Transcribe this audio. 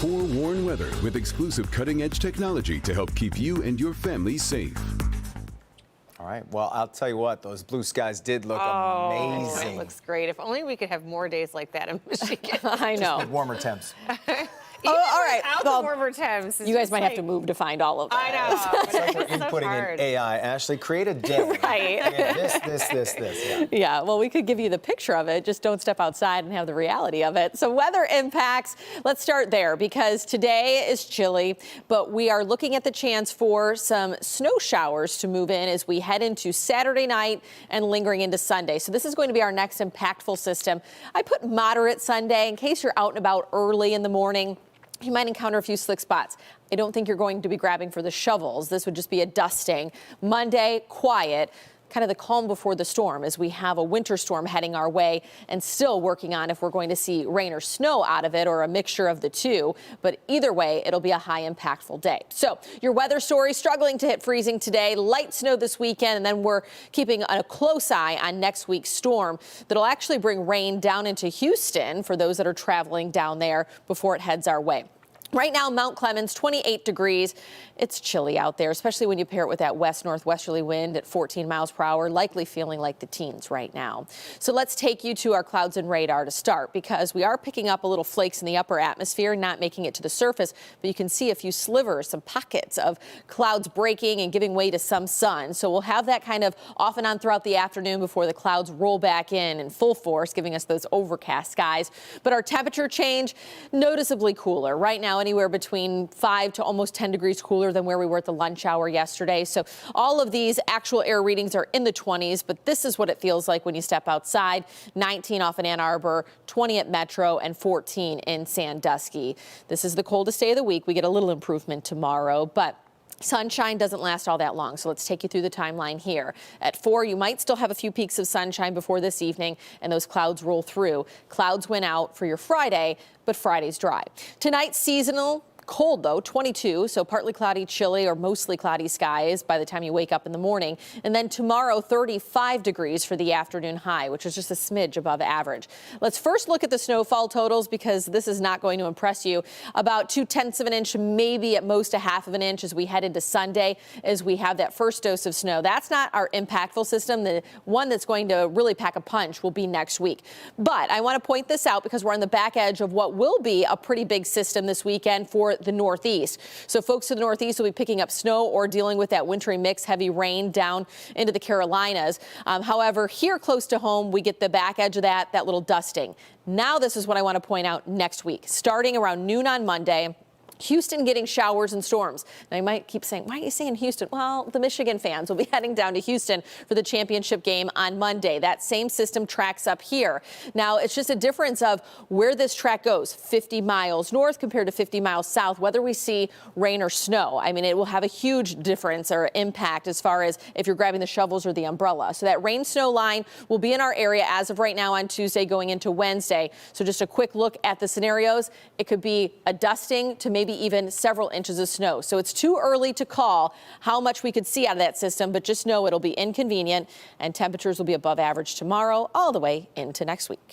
forewarned weather with exclusive cutting-edge technology to help keep you and your family safe. All right. Well, I'll tell you what, those blue skies did look amazing. It looks great. If only we could have more days like that in Michigan. I know. With warmer temps. All right. Without the warmer temps. You guys might have to move to find all of that. I know. It's like we're inputting in AI. Ashley, create a day. Right. Yeah, this. Yeah. Yeah, well, we could give you the picture of it. Just don't step outside and have the reality of it. So weather impacts, let's start there because today is chilly, but we are looking at the chance for some snow showers to move in as we head into Saturday night and lingering into Sunday. So this is going to be our next impactful system. I put moderate Sunday in case you're out and about early in the morning. You might encounter a few slick spots. I don't think you're going to be grabbing for the shovels. This would just be a dusting. Monday, quiet. Kind of the calm before the storm as we have a winter storm heading our way and still working on if we're going to see rain or snow out of it or a mixture of the two. But either way, it'll be a high impactful day. So your weather story struggling to hit freezing today, light snow this weekend, and then we're keeping a close eye on next week's storm that'll actually bring rain down into Houston for those that are traveling down there before it heads our way. Right now, Mount Clemens, 28 degrees. It's chilly out there, especially when you pair it with that west-northwesterly wind at 14 miles per hour, likely feeling like the teens right now. So let's take you to our clouds and radar to start because we are picking up a little flakes in the upper atmosphere, not making it to the surface, but you can see a few slivers, some pockets of clouds breaking and giving way to some sun. So we'll have that kind of off and on throughout the afternoon before the clouds roll back in full force, giving us those overcast skies. But our temperature change, noticeably cooler. Right now, anywhere between 5 to almost 10 degrees cooler than where we were at the lunch hour yesterday. So all of these actual air readings are in the 20s, but this is what it feels like when you step outside. 19 off in Ann Arbor, 20 at Metro, and 14 in Sandusky. This is the coldest day of the week. We get a little improvement tomorrow, but sunshine doesn't last all that long, so let's take you through the timeline here. At 4, you might still have a few peaks of sunshine before this evening, and those clouds roll through. Clouds went out for your Friday, but Friday's dry. Tonight, seasonal. Cold, though, 22, so partly cloudy, chilly, or mostly cloudy skies by the time you wake up in the morning. And then tomorrow, 35 degrees for the afternoon high, which is just a smidge above average. Let's first look at the snowfall totals because this is not going to impress you. About 0.2 of an inch, maybe at most 1/2 of an inch as we head into Sunday as we have that first dose of snow. That's not our impactful system. The one that's going to really pack a punch will be next week. But I want to point this out because we're on the back edge of what will be a pretty big system this weekend for the Northeast. So folks to the Northeast will be picking up snow or dealing with that wintry mix, heavy rain down into the Carolinas. However, here close to home, we get the back edge of that little dusting. Now, this is what I want to point out next week, starting around noon on Monday. Houston getting showers and storms. Now, you might keep saying, why are you saying Houston? Well, the Michigan fans will be heading down to Houston for the championship game on Monday. That same system tracks up here. Now, it's just a difference of where this track goes, 50 miles north compared to 50 miles south, whether we see rain or snow. I mean, it will have a huge difference or impact as far as if you're grabbing the shovels or the umbrella. So that rain-snow line will be in our area as of right now on Tuesday going into Wednesday. So just a quick look at the scenarios. It could be a dusting to maybe even several inches of snow. So it's too early to call how much we could see out of that system, but just know it'll be inconvenient and temperatures will be above average tomorrow all the way into next week.